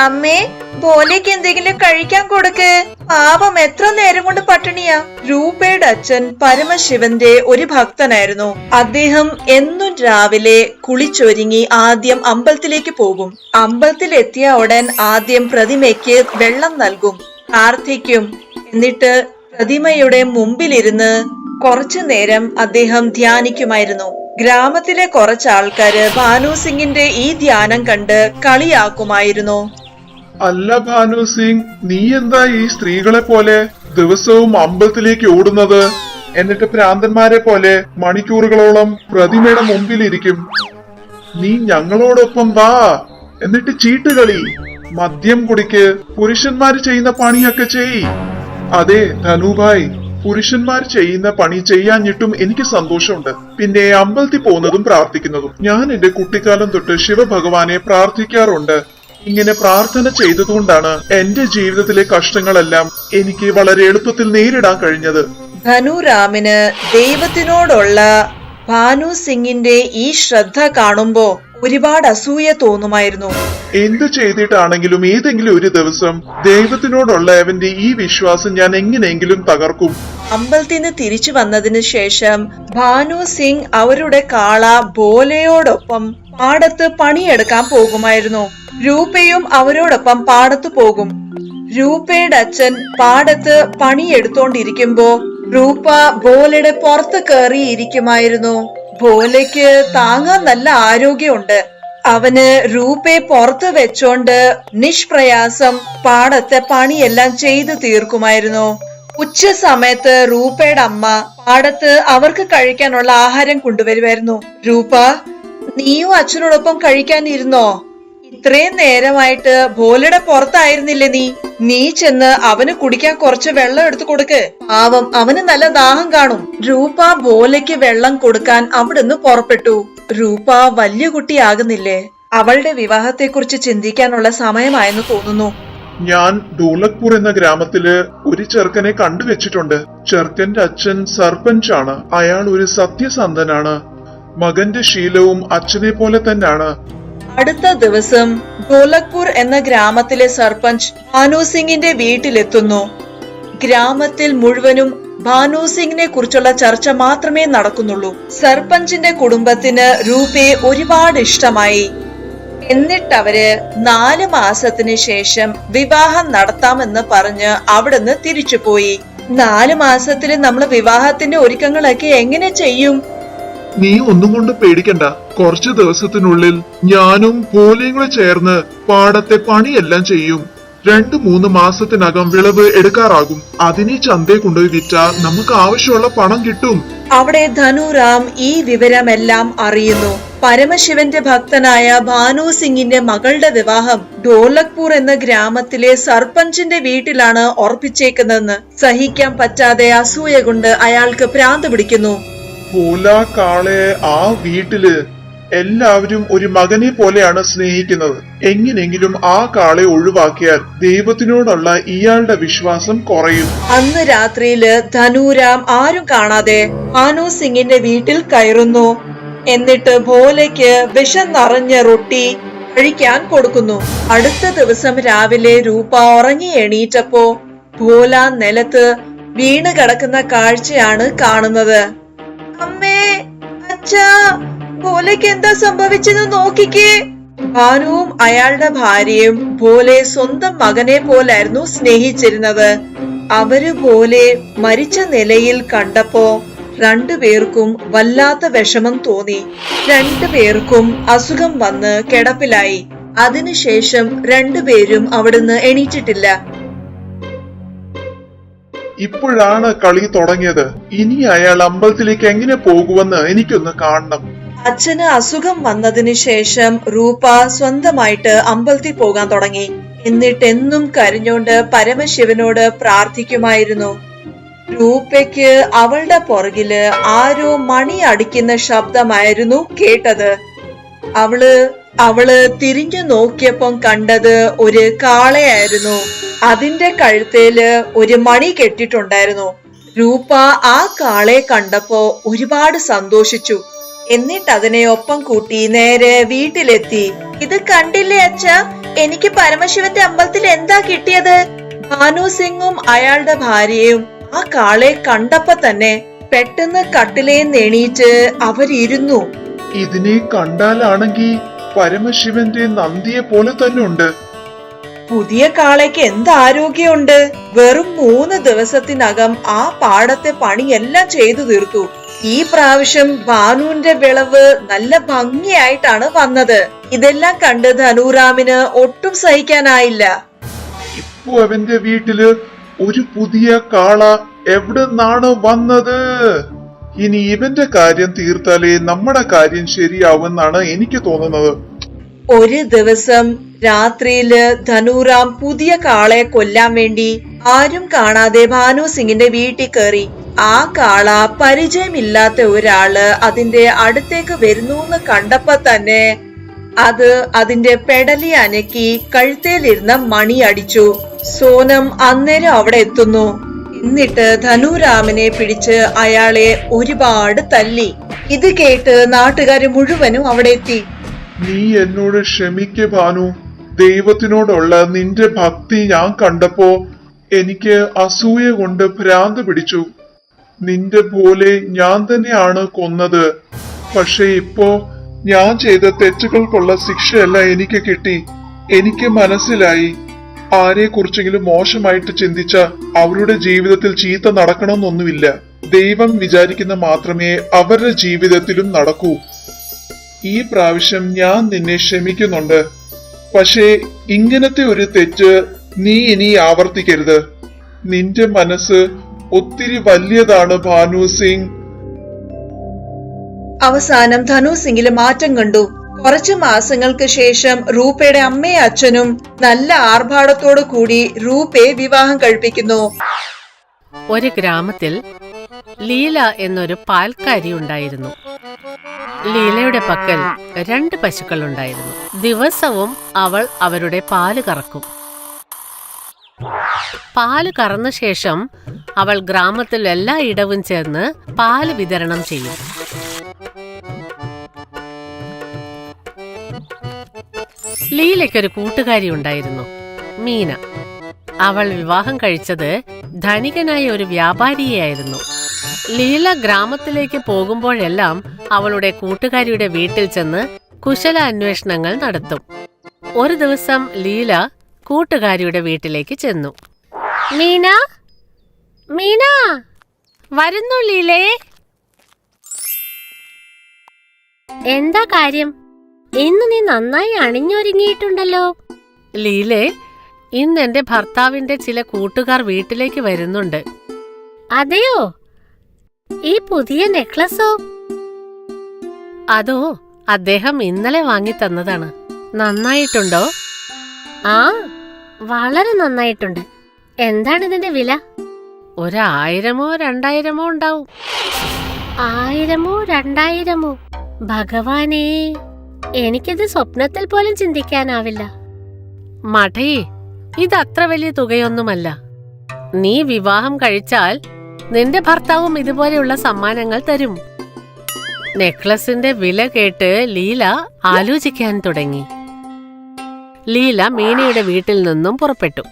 അമ്മേ, ഭോലേക്ക് എന്തെങ്കിലും കഴിക്കാൻ കൊടുക്ക്. പാപം എത്ര നേരം കൊണ്ട് പട്ടിണിയാ. രൂപയുടെ അച്ഛൻ പരമശിവന്റെ ഒരു ഭക്തനായിരുന്നു. അദ്ദേഹം എന്നും രാവിലെ കുളിച്ചൊരുങ്ങി ആദ്യം അമ്പലത്തിലേക്ക് പോകും. അമ്പലത്തിലെത്തിയ ഉടൻ ആദ്യം പ്രതിമയ്ക്ക് വെള്ളം നൽകും, പ്രാർത്ഥിക്കും. എന്നിട്ട് പ്രതിമയുടെ മുമ്പിലിരുന്ന് കുറച്ചു നേരം അദ്ദേഹം ധ്യാനിക്കുമായിരുന്നു. ഗ്രാമത്തിലെ കുറച്ച് ആൾക്കാര് ഭാനു സിംഗിന്റെ ഈ ധ്യാനം കണ്ട് കളിയാക്കുമായിരുന്നു. അല്ല ഭാനു സിംഗ്, നീ എന്താ ഈ സ്ത്രീകളെ പോലെ ദിവസവും അമ്പലത്തിലേക്ക് ഓടുന്നത്? എന്നിട്ട് ഭ്രാന്തന്മാരെ പോലെ മണിക്കൂറുകളോളം പ്രതിമയുടെ മുമ്പിലിരിക്കും. നീ ഞങ്ങളോടൊപ്പം വാ, എന്നിട്ട് ചീട്ടുകളി, മദ്യം കുടിക്ക്, പുരുഷന്മാര് ചെയ്യുന്ന പണിയൊക്കെ ചെയ്. അതെ ധനുഭായ്, പുരുഷന്മാർ ചെയ്യുന്ന പണി ചെയ്യാഞ്ഞിട്ടും എനിക്ക് സന്തോഷമുണ്ട്. പിന്നെ അമ്പലത്തിൽ പോകുന്നതും പ്രാർത്ഥിക്കുന്നതും. ഞാൻ എന്റെ കുട്ടിക്കാലം തൊട്ട് ശിവഭഗവാനെ പ്രാർത്ഥിക്കാറുണ്ട്. ഇങ്ങനെ പ്രാർത്ഥന ചെയ്തതുകൊണ്ടാണ് എന്റെ ജീവിതത്തിലെ കഷ്ടങ്ങളെല്ലാം എനിക്ക് വളരെ എളുപ്പത്തിൽ നേരിടാൻ കഴിഞ്ഞത്. ധനുരാമിന് ദൈവത്തിനോടുള്ള ഭാനു സിംഗിന്റെ ഈ ശ്രദ്ധ കാണുമ്പോ ഒരുപാട് അസൂയ തോന്നുമായിരുന്നു. എന്ത് ചെയ്തിട്ടാണെങ്കിലും ഏതെങ്കിലും ഒരു ദിവസം ദൈവത്തിനോടുള്ള അവന്റെ ഈ വിശ്വാസം ഞാൻ എങ്ങനെയെങ്കിലും തകർക്കും. അമ്പലത്തിൽ നിന്ന് തിരിച്ചു വന്നതിന് ശേഷം ഭാനു സിംഗ് അവരുടെ കാള ഭോലയോടൊപ്പം പാടത്ത് പണിയെടുക്കാൻ പോകുമായിരുന്നു. രൂപയും അവരോടൊപ്പം പാടത്ത് പോകും. രൂപയുടെ അച്ഛൻ പാടത്ത് പണിയെടുത്തോണ്ടിരിക്കുമ്പോ രൂപ ഭോലയുടെ പുറത്ത് കയറിയിരിക്കുമായിരുന്നു. ഭോലയ്ക്ക് താങ്ങാൻ നല്ല ആരോഗ്യമുണ്ട്. അവന് രൂപയെ പുറത്ത് വെച്ചോണ്ട് നിഷ്പ്രയാസം പാടത്തെ പണിയെല്ലാം ചെയ്തു തീർക്കുമായിരുന്നു. ഉച്ച സമയത്ത് രൂപയുടെ അമ്മ പാടത്ത് അവർക്ക് കഴിക്കാനുള്ള ആഹാരം കൊണ്ടുവരുമായിരുന്നു. രൂപ, നീയും അച്ഛനോടൊപ്പം കഴിക്കാനിരുന്നോ? ഇത്രയും നേരമായിട്ട് ഭോലയുടെ പുറത്തായിരുന്നില്ലേ നീ ചെന്ന് അവന് കുടിക്കാൻ കുറച്ച് വെള്ളം എടുത്തു കൊടുക്ക്. പാവം, അവന് നല്ല ദാഹം കാണും. രൂപ ഭോലയ്ക്ക് വെള്ളം കൊടുക്കാൻ അവിടുന്ന് പുറപ്പെട്ടു. രൂപ വലിയ കുട്ടിയാകുന്നില്ലേ? അവളുടെ വിവാഹത്തെക്കുറിച്ച് ചിന്തിക്കാനുള്ള സമയമായെന്ന് തോന്നുന്നു. ഞാൻ ധോലക്പൂർ എന്ന ഗ്രാമത്തില് ഒരു ചെറുക്കനെ കണ്ടുവച്ചിട്ടുണ്ട്. ചെറുക്കന്റെ അച്ഛൻ സർപഞ്ചാണ്. അയാൾ ഒരു സത്യസന്ധനാണ്. മകന്റെ ശീലവും അച്ഛനെ പോലെ തന്നെയാണ്. അടുത്ത ദിവസം ധോലക്പൂർ എന്ന ഗ്രാമത്തിലെ സർപഞ്ച് ഭാനു സിംഗിന്റെ വീട്ടിലെത്തുന്നു. ഗ്രാമത്തിൽ മുഴുവനും ഭാനു സിംഗിനെ കുറിച്ചുള്ള ചർച്ച മാത്രമേ നടക്കുന്നുള്ളൂ. സർപഞ്ചിന്റെ കുടുംബത്തിന് രൂപയെ ഒരുപാട് ഇഷ്ടമായി. എന്നിട്ടവര് 4 മാസത്തിന് ശേഷം വിവാഹം നടത്താമെന്ന് പറഞ്ഞ് അവിടുന്ന് തിരിച്ചുപോയി. 4 മാസത്തില് നമ്മള് വിവാഹത്തിന്റെ ഒരുക്കങ്ങളൊക്കെ എങ്ങനെ ചെയ്യും? നീ ഒന്നും കൊണ്ട് പേടിക്കണ്ട. കുറച്ചു ദിവസത്തിനുള്ളിൽ ഞാനും പോലെയും കൂടെ ചേർന്ന് പാടത്തെ പണിയെല്ലാം ചെയ്യും. 2-3 മാസത്തിനകം വിളവ് എടുക്കാറാകും. അതിനെ ചന്തയെ കൊണ്ടുപോയി വിറ്റാ നമുക്ക് ആവശ്യമുള്ള പണം കിട്ടും. അവിടെ ധനുറാം ഈ വിവരമെല്ലാം അറിയുന്നു. പരമശിവന്റെ ഭക്തനായ ഭാനു സിംഗിന്റെ മകളുടെ വിവാഹം ഢോലക്പൂർ എന്ന ഗ്രാമത്തിലെ സർപഞ്ചിന്റെ വീട്ടിലാണ് ഉറപ്പിച്ചേക്കുന്നതെന്ന് സഹിക്കാൻ പറ്റാതെ അസൂയ കൊണ്ട് അയാൾക്ക് ഭ്രാന്ത് പിടിക്കുന്നു. പോല കാളെ ആ വീട്ടില് എല്ലാവരും ഒരു മകനെ പോലെയാണ് സ്നേഹിക്കുന്നത്. എങ്ങനെങ്കിലും ആ കാളെ ഒഴിവാക്കിയാൽ ദൈവത്തിനോടുള്ള ഇയാളുടെ വിശ്വാസം കുറയും. അന്ന് രാത്രിയില് ധനുറാം ആരും കാണാതെ ഭാനു സിംഗിന്റെ വീട്ടിൽ കയറുന്നു. എന്നിട്ട് ഭോലയ്ക്ക് വിഷം നിറഞ്ഞ റൊട്ടി കഴിക്കാൻ കൊടുക്കുന്നു. അടുത്ത ദിവസം രാവിലെ രൂപ ഉറങ്ങി എണീറ്റപ്പോ ഭോല നിലത്ത് വീണ് കിടക്കുന്ന കാഴ്ചയാണ് കാണുന്നത്. അമ്മേ, അച്ഛാ, ഭോലയ്ക്ക് എന്താ സംഭവിച്ചെന്ന് നോക്കിക്കേ. ഭാനുവും അയാളുടെ ഭാര്യയും ഭോലെ സ്വന്തം മകനെ പോലായിരുന്നു സ്നേഹിച്ചിരുന്നത്. അവര് ഭോലെ മരിച്ച നിലയിൽ കണ്ടപ്പോ രണ്ടുപേർക്കും വല്ലാത്ത വിഷമം തോന്നി. രണ്ടുപേർക്കും അസുഖം വന്ന് കിടപ്പിലായി. അതിനുശേഷം രണ്ടുപേരും അവിടുന്ന് എണീറ്റിട്ടില്ല. ഇപ്പോഴാണ് കളി തുടങ്ങിയത്. ഇനി അയാൾ അമ്പലത്തിലേക്ക് എങ്ങനെ പോകുമെന്ന് എനിക്കൊന്ന് കാണണം. അച്ഛന് അസുഖം വന്നതിന് ശേഷം രൂപ സ്വന്തമായിട്ട് അമ്പലത്തിൽ പോകാൻ തുടങ്ങി. എന്നിട്ടെന്നും കരഞ്ഞോണ്ട് പരമശിവനോട് പ്രാർത്ഥിക്കുമായിരുന്നു. രൂപയ്ക്ക് അവളുടെ പുറകില് ആരോ മണി അടിക്കുന്ന ശബ്ദമായിരുന്നു കേട്ടത്. അവള് തിരിഞ്ഞു നോക്കിയപ്പം കണ്ടത് ഒരു കാളയായിരുന്നു. അതിന്റെ കഴുത്തേല് ഒരു മണി കെട്ടിട്ടുണ്ടായിരുന്നു. രൂപ ആ കാളയെ കണ്ടപ്പോ ഒരുപാട് സന്തോഷിച്ചു. എന്നിട്ട് അതിനെ ഒപ്പം കൂട്ടി നേരെ വീട്ടിലെത്തി. ഇത് കണ്ടില്ലേ അച്ഛാ, എനിക്ക് പരമശിവന്റെ അമ്പലത്തിൽ എന്താ കിട്ടിയത്? ഭാനു സിംഗും അയാളുടെ ഭാര്യയും ആ കാളയെ കണ്ടപ്പോ തന്നെ പെട്ടെന്ന് കട്ടിലേന്ന് എണീറ്റ് അവരിരുന്നു. ഇതിനെ കണ്ടാലാണെങ്കിൽ പരമശിവന്റെ നന്ദിയെ പോലെ തന്നെ ഉണ്ട്. പുതിയ കാളയ്ക്ക് എന്ത് ആരോഗ്യമുണ്ട്. വെറും 3 ദിവസത്തിനകം ആ പാടത്തെ പണിയെല്ലാം ചെയ്തു തീർത്തു. ഈ പ്രാവശ്യം ഭാനുവിന്റെ വിളവ് നല്ല ഭംഗിയായിട്ടാണ് വന്നത്. ഇതെല്ലാം കണ്ട് ധനുറാമിന് ഒട്ടും സഹിക്കാനായില്ല. ഇപ്പൊ അവന്റെ വീട്ടില് ഒരു പുതിയ കാള എവിടെ നിന്നാണ് വന്നത്? ഇനി ഇവന്റെ കാര്യം തീർത്താലേ നമ്മുടെ കാര്യം ശരിയാവുമെന്നാണ് എനിക്ക് തോന്നുന്നത്. ഒരു ദിവസം രാത്രിയില് ധനുറാം പുതിയ കാളയെ കൊല്ലാൻ വേണ്ടി ആരും കാണാതെ ഭാനു സിംഗിന്റെ വീട്ടിൽ കയറി. ആ കാള പരിചയമില്ലാത്ത ഒരാള് അതിന്റെ അടുത്തേക്ക് വരുന്നു കണ്ടപ്പോ തന്നെ അത് അതിന്റെ പെടലി അനക്കി കഴുത്തേലിരുന്ന മണി അടിച്ചു. സോനം അന്നേരം അവിടെ എത്തുന്നു. എന്നിട്ട് ധനുറാമിനെ പിടിച്ച് അയാളെ ഒരുപാട് തല്ലി. ഇത് കേട്ട് നാട്ടുകാര് മുഴുവനും അവിടെ എത്തി. നീ എന്നോട് ക്ഷമിക്ക് ഭാനു. ദൈവത്തിനോടുള്ള നിന്റെ ഭക്തി ഞാൻ കണ്ടപ്പോ എനിക്ക് അസൂയ കൊണ്ട് ഭ്രാന്ത് പിടിച്ചു. നിന്റെ പോലെ ഞാൻ തന്നെയാണ് കൊന്നത്. പക്ഷെ ഇപ്പോ ഞാൻ ചെയ്ത തെറ്റുകൾക്കുള്ള ശിക്ഷയല്ല എനിക്ക് കിട്ടി. എനിക്ക് മനസ്സിലായി, ആരെ കുറിച്ചെങ്കിലും മോശമായിട്ട് ചിന്തിച്ച അവരുടെ ജീവിതത്തിൽ ചീത്ത നടക്കണമെന്നൊന്നുമില്ല. ദൈവം വിചാരിക്കുന്ന മാത്രമേ അവരുടെ ജീവിതത്തിലും നടക്കൂ. ഈ പ്രാവശ്യം ഞാൻ നിന്നെ ക്ഷമിക്കുന്നുണ്ട്. പക്ഷേ ഇങ്ങനത്തെ ഒരു തെറ്റ് നീ ഇനി ആവർത്തിക്കരുത്. നിന്റെ മനസ്സ് ഒത്തിരി വലിയതാണ് ഭാനു സിംഗ്. അവസാനം ധനു സിംഗില് മാറ്റം കണ്ടു. കുറച്ചു മാസങ്ങൾക്ക് ശേഷം രൂപയുടെ അമ്മയും അച്ഛനും നല്ല ആർഭാടത്തോടു കൂടി രൂപയെ വിവാഹം കഴിപ്പിക്കുന്നു. ഒരു ഗ്രാമത്തിൽ ലീല എന്നൊരു പാൽക്കാരി ഉണ്ടായിരുന്നു. ലീലയുടെ പക്കൽ 2 പശുക്കൾ ഉണ്ടായിരുന്നു. ദിവസവും അവൾ അവരുടെ പാല് കറക്കും. പാല് കറന്ന ശേഷം അവൾ ഗ്രാമത്തിൽ എല്ലായിടവും ചേർന്ന് പാല് വിതരണം ചെയ്യും. ലീലയ്ക്കൊരു കൂട്ടുകാരി ഉണ്ടായിരുന്നു, മീന. അവൾ വിവാഹം കഴിച്ചത് ധനികനായ ഒരു വ്യാപാരിയായിരുന്നു. ലീല ഗ്രാമത്തിലേക്ക് പോകുമ്പോഴെല്ലാം അവളുടെ കൂട്ടുകാരിയുടെ വീട്ടിൽ ചെന്ന് കുശല അന്വേഷണങ്ങൾ നടത്തും. ഒരു ദിവസം ലീല കൂട്ടുകാരിയുടെ വീട്ടിലേക്ക് ചെന്നു. മീന, മീന, വരുന്നു ലീലേ. എന്താ കാര്യം? ഇന്ന് നീ നന്നായി അണിഞ്ഞൊരുങ്ങിയിട്ടുണ്ടല്ലോ. ലീലേ, ഇന്ന് എന്റെ ഭർത്താവിന്റെ ചില കൂട്ടുകാർ വീട്ടിലേക്ക് വരുന്നുണ്ട്. അതെയോ? ഈ പുതിയ നെക്ലസോ? അതോ, അദ്ദേഹം ഇന്നലെ വാങ്ങി തന്നതാണ്. നന്നായിട്ടുണ്ടോ? ആ, വളരെ നന്നായിട്ടുണ്ട്. എന്താണ് ഇതിന്റെ വില? 1000-ഓ 2000-ഓ ഉണ്ടാവും. 1000-ഓ 2000-ഓ? ഭഗവാനേ, എനിക്കിത് സ്വപ്നത്തിൽ പോലും ചിന്തിക്കാനാവില്ല. മഠേ, ഇതത്ര വലിയ തുകയൊന്നുമല്ല. നീ വിവാഹം കഴിച്ചാൽ നിന്റെ ഭർത്താവും ഇതുപോലെയുള്ള സമ്മാനങ്ങൾ തരും. നെക്ലസിന്റെ വില കേട്ട് ലീല ആലോചിക്കാൻ തുടങ്ങി. ലീല മീനയുടെ വീട്ടിൽ നിന്നും പുറപ്പെട്ടു.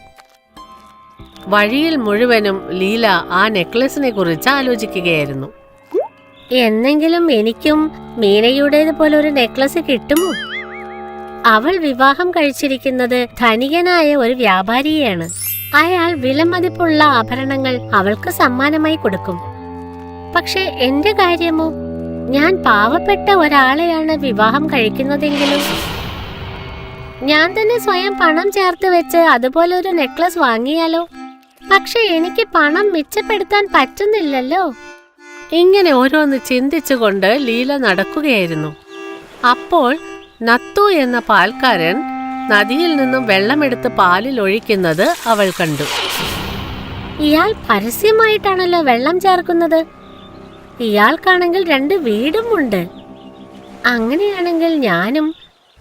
വഴിയിൽ മുഴുവനും ലീല ആ നെക്ലസിനെ കുറിച്ച് ആലോചിക്കുകയായിരുന്നു. എന്നെങ്കിലും എനിക്കും മീനയുടേതുപോലെ ഒരു നെക്ലസ് കിട്ടുമോ? അവൾ വിവാഹം കഴിച്ചിരിക്കുന്നത് ധനികനായ ഒരു വ്യാപാരിയെയാണ്. അയാൾ വിലമതിപ്പുള്ള ആഭരണങ്ങൾ അവൾക്ക് സമ്മാനമായി കൊടുക്കും. പക്ഷെ എന്റെ കാര്യമോ? ഞാൻ പാവപ്പെട്ട ഒരാളെയാണ് വിവാഹം കഴിക്കുന്നതെങ്കിലും ഞാൻ തന്നെ സ്വയം പണം ചേർത്ത് വെച്ച് അതുപോലെ ഒരു നെക്ലസ് വാങ്ങിയാലോ? പക്ഷെ എനിക്ക് പണം മിച്ചപ്പെടുത്താൻ പറ്റുന്നില്ലല്ലോ. ഇങ്ങനെ ഓരോന്ന് ചിന്തിച്ചുകൊണ്ട് ലീല നടക്കുകയായിരുന്നു. അപ്പോൾ നത്തു എന്ന പാൽക്കാരൻ നദിയിൽ നിന്നും വെള്ളമെടുത്ത് പാലിൽ ഒഴിക്കുന്നത് അവൾ കണ്ടു. ഇയാൾ പരസ്യമായിട്ടാണല്ലോ വെള്ളം ചേർക്കുന്നത്. ഇയാൾക്കാണെങ്കിൽ 2 വീടുമുണ്ട്. അങ്ങനെയാണെങ്കിൽ ഞാനും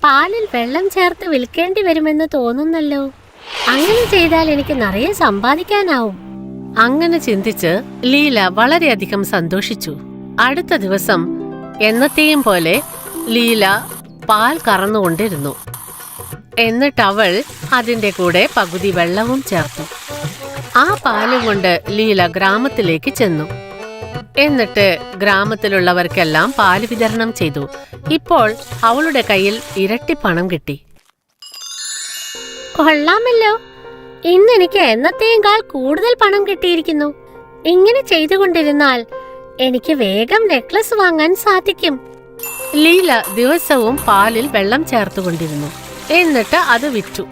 പാലിൽ വെള്ളം ചേർത്ത് വിൽക്കേണ്ടി വരുമെന്ന് തോന്നുന്നല്ലോ. അങ്ങനെ ചെയ്താൽ എനിക്ക് നിറയെ സമ്പാദിക്കാനാവും. അങ്ങനെ ചിന്തിച്ച് ലീല വളരെയധികം സന്തോഷിച്ചു. അടുത്ത ദിവസം എന്നത്തെയും പോലെ ലീല പാൽ കറന്നുകൊണ്ടിരുന്നു. എന്നിട്ട് അവൾ അതിന്റെ കൂടെ പകുതി വെള്ളവും ചേർത്തു. ആ പാലും കൊണ്ട് ലീല ഗ്രാമത്തിലേക്ക് ചെന്നു. എന്നിട്ട് ഗ്രാമത്തിലുള്ളവർക്കെല്ലാം പാല് വിതരണം ചെയ്തു. ഇപ്പോൾ അവളുടെ കയ്യിൽ ഇരട്ടി പണം കിട്ടി. കൊള്ളാമല്ലോ, ഇന്ന് എനിക്ക് എന്നത്തേക്കാൾ കൂടുതൽ പണം കിട്ടിയിരിക്കുന്നു. ഇങ്ങനെ ചെയ്തുകൊണ്ടിരുന്നാൽ എനിക്ക് വേഗം നെക്ലസ് വാങ്ങാൻ സാധിക്കും. ലീല ദിവസവും പാലിൽ വെള്ളം ചേർത്തുകൊണ്ടിരുന്നു. എന്നിട്ട് അത് വിറ്റു.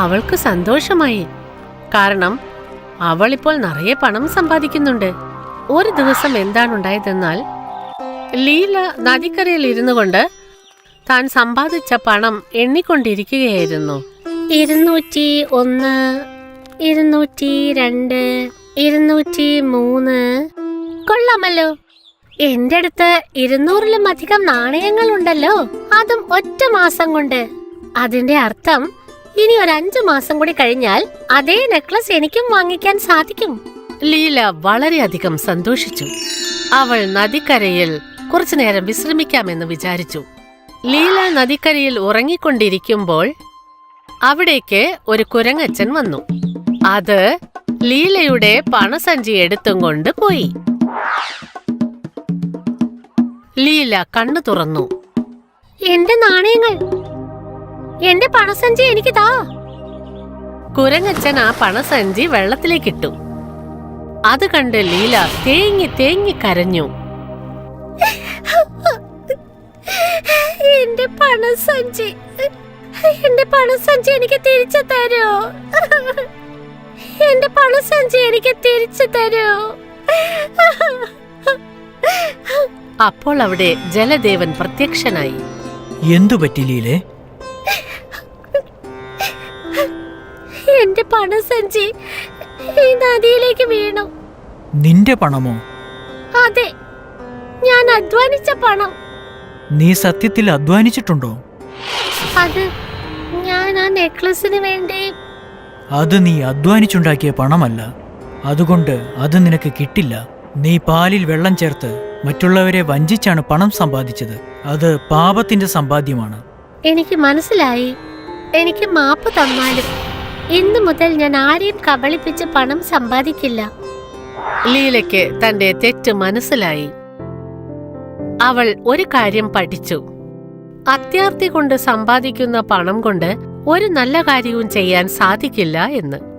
അവൾക്ക് സന്തോഷമായി. കാരണം അവളിപ്പോൾ നിറയെ പണം സമ്പാദിക്കുന്നുണ്ട്. ഒരു ദിവസം എന്താണുണ്ടായതെന്നാൽ ലീല നദിക്കരയിൽ ഇരുന്നു കൊണ്ട് താൻ സമ്പാദിച്ച പണം എണ്ണിക്കൊണ്ടിരിക്കുകയായിരുന്നു. 201, 202, 203. കൊള്ളാമല്ലോ, എന്റെ അടുത്ത് 200-ലും അധികം നാണയങ്ങൾ ഉണ്ടല്ലോ. അതും ഒറ്റ മാസം കൊണ്ട്. അതിന്റെ അർത്ഥം ഇനി ഒരു 5 മാസം കൂടി കഴിഞ്ഞാൽ അതേ നെക്ലസ് എനിക്കും വാങ്ങിക്കാൻ സാധിക്കും. ലീല വളരെയധികം സന്തോഷിച്ചു. അവൾ നദിക്കരയിൽ കുറച്ചു നേരം വിശ്രമിക്കാമെന്ന് വിചാരിച്ചു. ലീല നദിക്കരയിൽ ഉറങ്ങിക്കൊണ്ടിരിക്കുമ്പോൾ അവിടേക്ക് ഒരു കുരങ്ങച്ചൻ വന്നു. അത് ലീലയുടെ പണസഞ്ചി എടുത്തും കൊണ്ട് പോയി. ലീല കണ്ണു തുറന്നു. എന്റെ നാണയങ്ങൾ, എന്റെ പണസഞ്ചി എനിക്ക് താ. കുരങ്ങച്ചൻ ആ പണസഞ്ചി വെള്ളത്തിലേക്കിട്ടു. അത് കണ്ട് ലീല തേങ്ങി തേങ്ങി കരഞ്ഞു. എന്റെ പണസഞ്ചി, എന്റെ പണസഞ്ചി എനിക്ക് തിരിച്ചു തരൂ. എന്റെ പണസഞ്ചി എനിക്ക് തിരിച്ചു തരൂ. അപ്പോൾ അവിടെ ജലദേവൻ പ്രത്യക്ഷനായി. എന്തു പറ്റി ലീലേ? എന്റെ പണസഞ്ചി ഈ നദിയിലേക്ക് വീണു. നിന്റെ പണമോ? അതെ, ഞാൻ അധ്വാനിച്ച പണം. നീ സത്യത്തിൽ അധ്വാനിച്ചിട്ടുണ്ടോ? അത് ഞാൻ ആ നെക്ലസിന് വേണ്ടി. അത് നീ അധ്വാനിച്ചുണ്ടാക്കിയ പണമല്ല. അതുകൊണ്ട് അത് നിനക്ക് കിട്ടില്ല. നീ പാലിൽ വെള്ളം ചേർത്ത് മറ്റുള്ളവരെ വഞ്ചിച്ചാണ് പണം സമ്പാദിച്ചത്. അത് പാപത്തിന്റെ സമ്പാദ്യമാണ്. എനിക്ക് മനസ്സിലായി. എനിക്ക് മാപ്പ് തന്നാലും ഇന്നു മുതൽ ഞാൻ ആരെയും കബളിപ്പിച്ച് പണം സമ്പാദിക്കില്ല. ലീലയ്ക്ക് തന്റെ തെറ്റ് മനസ്സിലായി. അവൾ ഒരു കാര്യം പഠിച്ചു. അത്യാർത്തി കൊണ്ട് സമ്പാദിക്കുന്ന പണം കൊണ്ട് ഒരു നല്ല കാര്യവും ചെയ്യാൻ സാധിക്കില്ല എന്ന്.